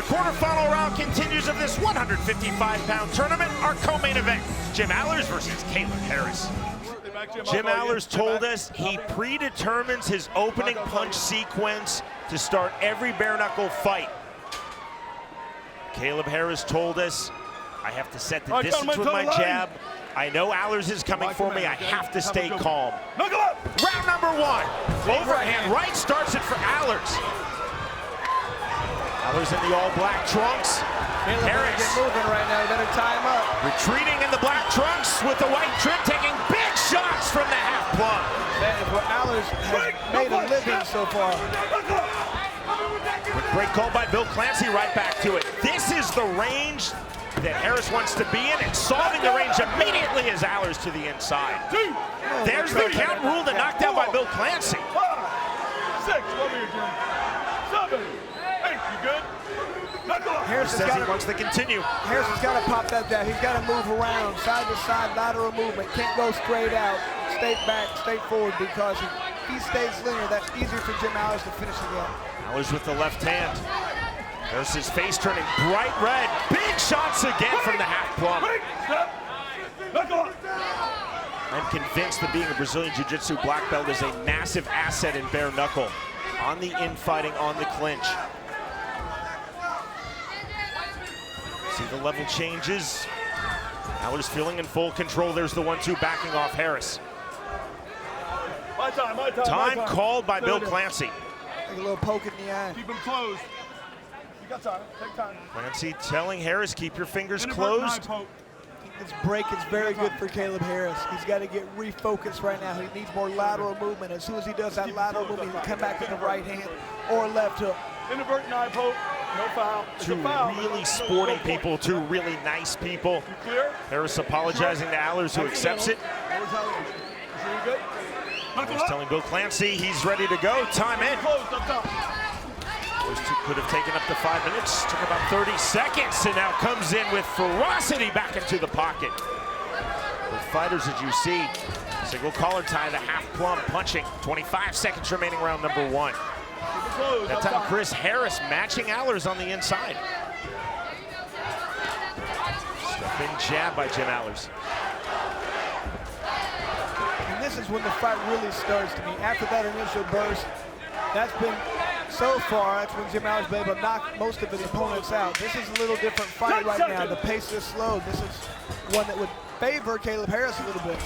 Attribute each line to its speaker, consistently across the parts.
Speaker 1: The quarterfinal round continues of this 155-pound tournament. Our co-main event, Jim Alers versus Kaleb Harris. Jim Alers told us he predetermines his opening punch sequence to start every bare knuckle fight. Kaleb Harris told us, I have to set the distance with my jab. I know Alers is coming for me. I have to stay calm. Round number one. Overhand right starts it for Alers. Alers in the all-black trunks. Harris
Speaker 2: get moving right now. You better tie him up.
Speaker 1: Retreating in the black trunks with the white trim, taking big shots from the half plumb.
Speaker 2: That is where Alers has made a living so far.
Speaker 1: Great call by Bill Clancy, right back to it. This is the range that Harris wants to be in, and solving the range immediately is Alers to the inside. There's the count ruled and knocked down by Bill Clancy.
Speaker 3: 5, 6, over here, Jim. 7, 8, you good?
Speaker 2: Harris
Speaker 1: says he wants to continue.
Speaker 2: Harris has got to pop that down. He's got to move around, side to side, lateral movement. Can't go straight out, straight back, straight forward, because if he stays linear, that's easier for Jim Alers to finish again.
Speaker 1: Alers with the left hand. Harris's face turning bright red. Big shots again from the half plumb. I'm convinced that being a Brazilian Jiu-Jitsu black belt is a massive asset in bare knuckle. On the infighting, on the clinch. See the level changes. Alers feeling in full control. There's the 1-2 backing off Harris.
Speaker 3: My time.
Speaker 1: Time called by Bill Clancy.
Speaker 2: Like a little poke in the eye.
Speaker 3: Keep him closed. You got time. Take time.
Speaker 1: Clancy telling Harris, keep your fingers closed.
Speaker 2: This break is very good for Kaleb Harris. He's got to get refocused right now. He needs more lateral movement. As soon as he does that lateral movement, he'll come back with the right hand or left hook.
Speaker 3: Inadvertent eye poke. No foul.
Speaker 1: Two really sporting people, two really nice people. Harris apologizing to Alers, who accepts it. Alers telling Bill Clancy he's ready to go. Time in. Those two could have taken up to 5 minutes. Took about 30 seconds, and now comes in with ferocity back into the pocket. Both fighters, as you see, single collar tie, the half plumb punching. 25 seconds remaining, round number one. That time, Chris Harris matching Alers on the inside. Step in jab by Jim Alers.
Speaker 2: And this is when the fight really starts to me. After that initial burst, that's been so far, that's when Jim Alers has been able to knock most of his opponents out. This is a little different fight right now. The pace is slow. This is one that would favor Kaleb Harris a little bit.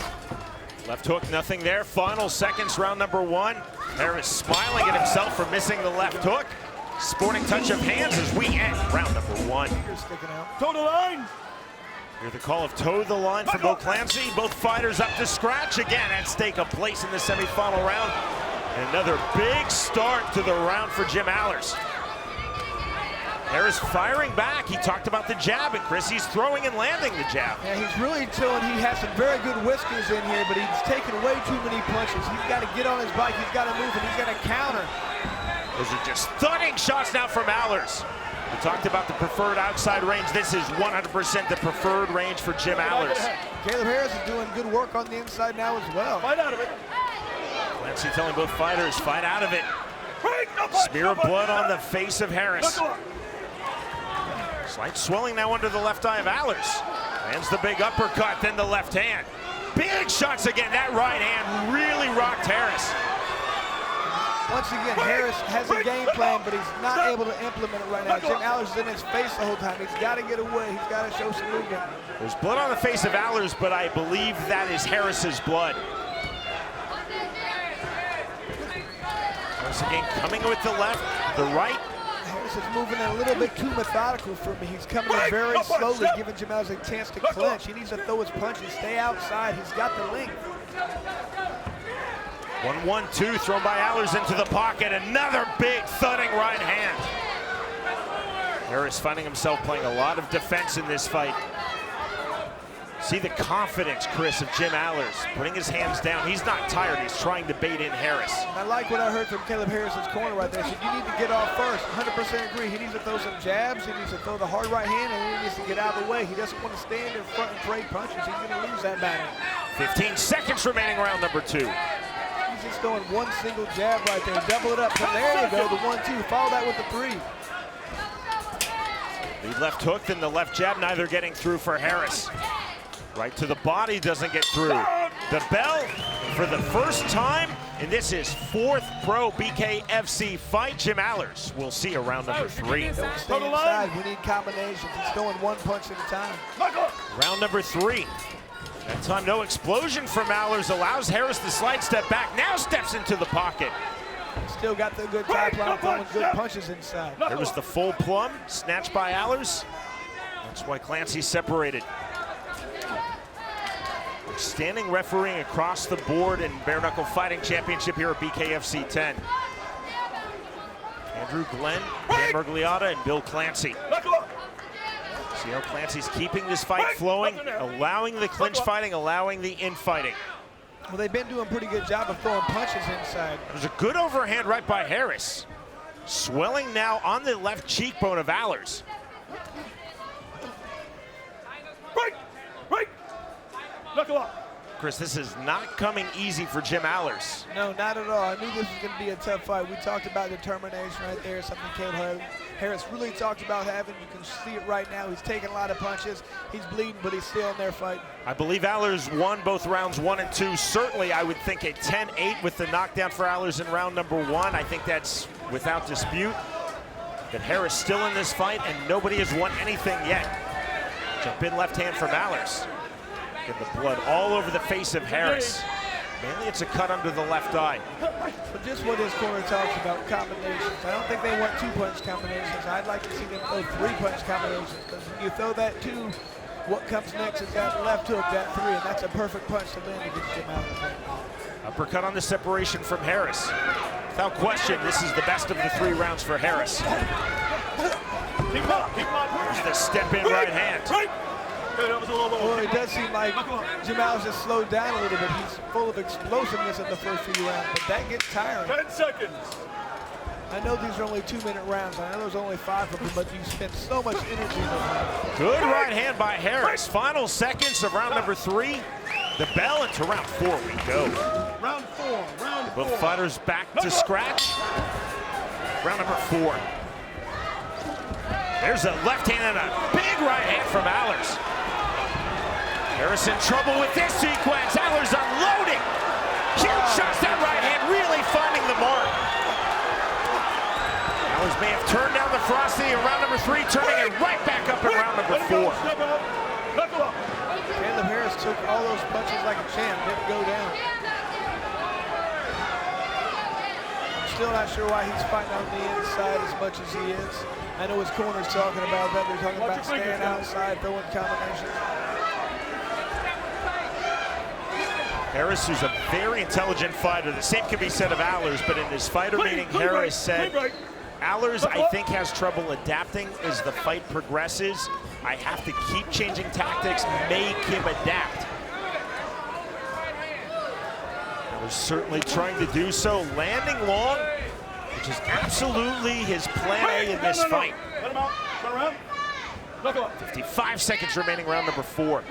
Speaker 1: Left hook, nothing there. Final seconds, round number one. Harris smiling at himself for missing the left hook. Sporting touch of hands as we end round number one.
Speaker 3: Toe the line.
Speaker 1: Hear the call of toe the line from Bill Clancy. Both fighters up to scratch again. At stake, a place in the semifinal round. And another big start to the round for Jim Alers. Harris firing back. He talked about the jab, and Chris, he's throwing and landing the jab.
Speaker 2: Yeah, he's really showing he has some very good whiskers in here, but he's taking way too many punches. He's got to get on his bike, he's got to move, and he's got to counter.
Speaker 1: Those are just thudding shots now from Alers. We talked about the preferred outside range. This is 100% the preferred range for Jim Alers.
Speaker 2: Kaleb Harris is doing good work on the inside now as well.
Speaker 3: Fight out of it.
Speaker 1: Clancy telling both fighters, fight out of it. Smear of blood on the face of Harris. Slight swelling now under the left eye of Alers. Lands the big uppercut, then the left hand. Big shots again. That right hand really rocked Harris.
Speaker 2: Once again, Harris has a game plan, but he's not able to implement it right now. Jim Alers is in his face the whole time. He's got to get away. He's got to show some movement.
Speaker 1: There's blood on the face of Alers, but I believe that is Harris's blood. Once again, coming with the left, the right.
Speaker 2: Harris is moving a little bit too methodical for me. He's coming in very slowly, giving Jim Alers a chance to clinch. He needs to throw his punches, stay outside. He's got the length.
Speaker 1: 1-1-2 thrown by Alers into the pocket. Another big thudding right hand. Harris finding himself playing a lot of defense in this fight. See the confidence, Chris, of Jim Alers, putting his hands down. He's not tired. He's trying to bait in Harris.
Speaker 2: I like what I heard from Kaleb Harris's corner right there. He said, you need to get off first. 100% agree. He needs to throw some jabs. He needs to throw the hard right hand, and he needs to get out of the way. He doesn't want to stand in front and trade punches. He's going to lose that battle.
Speaker 1: 15 seconds remaining, round number two.
Speaker 2: He's just throwing one single jab right there. Double it up. So there you go, the 1-2. Follow that with the 3.
Speaker 1: The left hook and the left jab, neither getting through for Harris. Right to the body, doesn't get through. The bell for the first time, and this is 4th pro BKFC fight. Jim Alers will see around number 3.
Speaker 2: Don't stay inside, we need combinations. He's going one punch at a time.
Speaker 1: Round number 3. That time, no explosion from Alers, allows Harris to slide step back, now steps into the pocket.
Speaker 2: Still got the good top line, throwing good punches inside.
Speaker 1: There was the full plum, snatched by Alers. That's why Clancy's separated. Standing refereeing across the board in Bare Knuckle Fighting Championship here at BKFC 10. Andrew Glenn, Dan Mergliata, and Bill Clancy. See how Clancy's keeping this fight flowing, allowing the clinch fighting, allowing the infighting.
Speaker 2: Well, they've been doing a pretty good job of throwing punches inside.
Speaker 1: There's a good overhand right by Harris. Swelling now on the left cheekbone of Alers.
Speaker 3: Right! Knuckle up.
Speaker 1: Chris, this is not coming easy for Jim Alers.
Speaker 2: No, not at all. I knew this was going to be a tough fight. We talked about determination right there, something Kaleb Harris really talked about having. You can see it right now. He's taking a lot of punches. He's bleeding, but he's still in there fighting.
Speaker 1: I believe Alers won both rounds 1 and 2. Certainly, I would think a 10-8 with the knockdown for Alers in round number 1. I think that's without dispute. But Harris still in this fight, and nobody has won anything yet. Jump in left hand from Alers. Get the blood all over the face of Harris. Mainly it's a cut under the left eye.
Speaker 2: But just what his corner talks about, combinations. I don't think they want 2-punch combinations. I'd like to see them throw 3-punch combinations. Because when you throw that 2, what comes next is that left hook, that 3, and that's a perfect punch to land against Jim Alers.
Speaker 1: Uppercut on the separation from Harris. Without question, this is the best of the 3 rounds for Harris. Here's the step-in right hand.
Speaker 2: Well, it does seem like Jim Alers has slowed down a little bit. He's full of explosiveness in the first few rounds, but that gets tiring.
Speaker 3: 10 seconds.
Speaker 2: I know these are only 2-minute rounds. I know there's only 5 of them, but you spend so much energy in those.
Speaker 1: Good right hand by Harris. Final seconds of round number 3. The bell into round 4 we go.
Speaker 3: Round 4.
Speaker 1: Both fighters back to scratch. Round number 4. There's a left hand and a big right hand from Alers. Harris in trouble with this sequence. Alers unloading. Huge shots, that right hand really finding the mark. Alers may have turned down the ferocity in round number 3, turning it right back up in round number 4.
Speaker 2: Kaleb Harris took all those punches like a champ, didn't go down. I'm still not sure why he's fighting on the inside as much as he is. I know his corner's talking about that. They're talking about staying outside, throwing combinations.
Speaker 1: Harris, who's a very intelligent fighter. The same can be said of Alers, but in his fighter meeting, Harris said, Alers, I think, has trouble adapting as the fight progresses. I have to keep changing tactics, make him adapt. Alers certainly trying to do so, landing long, which is absolutely his plan A in this fight.
Speaker 3: Let him out. Turn around. Knuckle up.
Speaker 1: 55 seconds remaining, round number 4.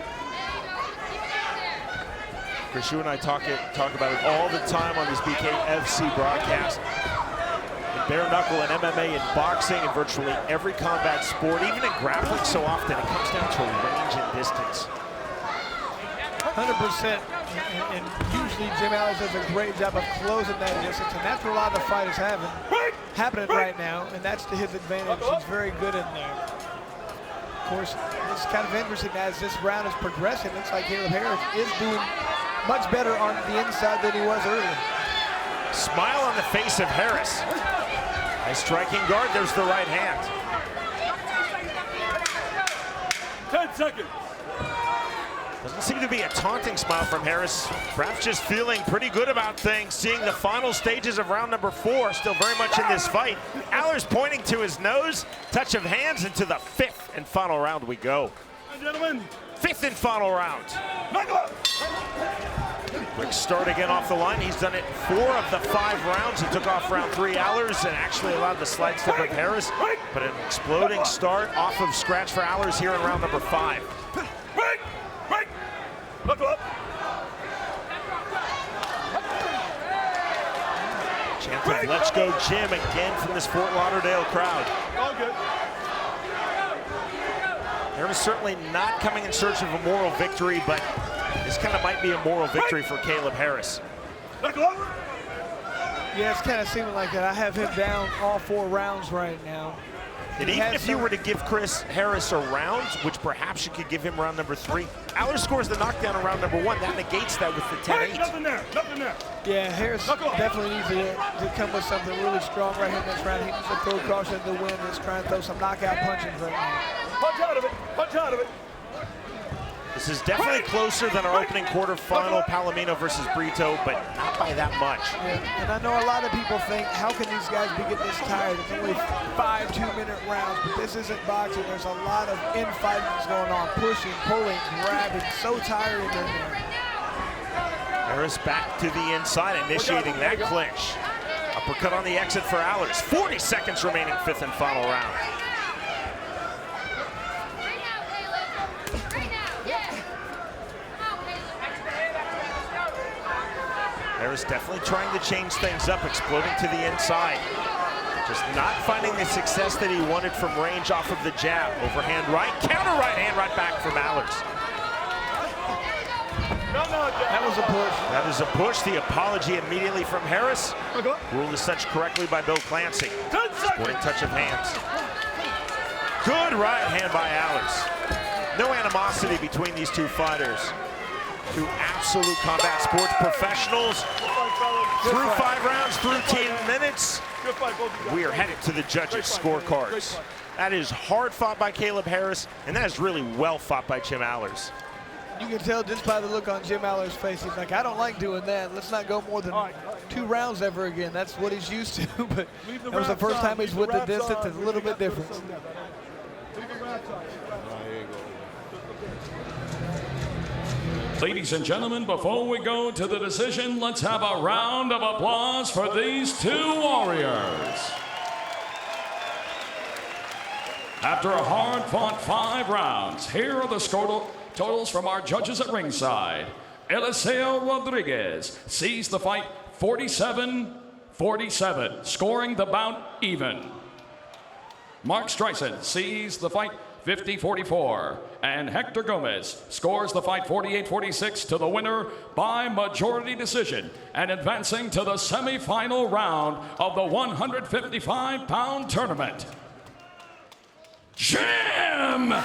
Speaker 1: Chris, you and I talk about it all the time on this BKFC broadcast. In bare knuckle and MMA and boxing and virtually every combat sport, even in grappling so often, it comes down to range and distance.
Speaker 2: 100%, and usually Jim Alers does a great job of closing that distance, and that's what a lot of the fighters happening right now, and that's to his advantage. He's very good in there. Of course, it's kind of interesting as this round is progressing. It looks like Kaleb Harris is doing much better on the inside than he was earlier.
Speaker 1: Smile on the face of Harris. Nice striking guard, there's the right hand.
Speaker 3: 10 seconds.
Speaker 1: Doesn't seem to be a taunting smile from Harris. Perhaps just feeling pretty good about things, seeing the final stages of round number 4, still very much in this fight. Alers pointing to his nose, touch of hands, into the 5th and final round we go.
Speaker 3: Gentlemen.
Speaker 1: 5th and final round. Quick start again off the line. He's done it 4 of the 5 rounds. He took off round 3, Alers, and actually allowed the slide step of Harris. But an exploding start off of scratch for Alers here in round number 5.
Speaker 3: Knuckle up.
Speaker 1: Chant of "Let's go Jim" again from this Fort Lauderdale crowd.
Speaker 3: All good.
Speaker 1: Harris certainly not coming in search of a moral victory, but this kind of might be a moral victory for Kaleb Harris.
Speaker 2: Yeah, it's kind of seeming like that. I have him down all 4 rounds right now.
Speaker 1: And even if you were to give Chris Harris a round, which perhaps you could give him round number 3, Alers scores the knockdown in round number 1. That negates that with the 10-8.
Speaker 3: Nothing there, nothing there.
Speaker 2: Yeah, Harris definitely needs to come with something really strong right here next round. He needs to throw caution to win and try and throw some knockout punches right now.
Speaker 3: Punch out of it, punch out of it.
Speaker 1: This is definitely closer than our opening quarterfinal, Palomino versus Brito, but not by that much.
Speaker 2: Yeah, and I know a lot of people think, how can these guys be getting this tired? It's only 5 2-minute rounds, but this isn't boxing. There's a lot of infighting going on, pushing, pulling, grabbing, so tiring in there.
Speaker 1: Harris back to the inside, initiating that clinch. Uppercut on the exit for Alers. 40 seconds remaining, 5th and final round. Harris definitely trying to change things up, exploding to the inside. Just not finding the success that he wanted from range off of the jab. Overhand right, counter right hand right back from Alers.
Speaker 2: That was a push.
Speaker 1: That is a push. The apology immediately from Harris. Ruled as such correctly by Bill Clancy. Sporting touch of hands. Good right hand by Alers. No animosity between these two fighters. Two absolute combat sports professionals. Through 5 rounds, through 10 minutes. We are headed to the judges' scorecards. That is hard fought by Kaleb Harris, and that is really well fought by Jim Alers.
Speaker 2: You can tell just by the look on Jim Alers' face. He's like, I don't like doing that. Let's not go more than 2 rounds ever again. That's what he's used to. But that was the first time he's with the distance. It's a little bit different.
Speaker 4: Ladies and gentlemen, before we go to the decision, let's have a round of applause for these 2 warriors. After a hard-fought 5 rounds, here are the score totals from our judges at ringside. Eliseo Rodriguez sees the fight 47-47, scoring the bout even. Mark Streisand sees the fight 50-44, and Hector Gomez scores the fight 48-46 to the winner by majority decision and advancing to the semifinal round of the 155-pound tournament. Jim the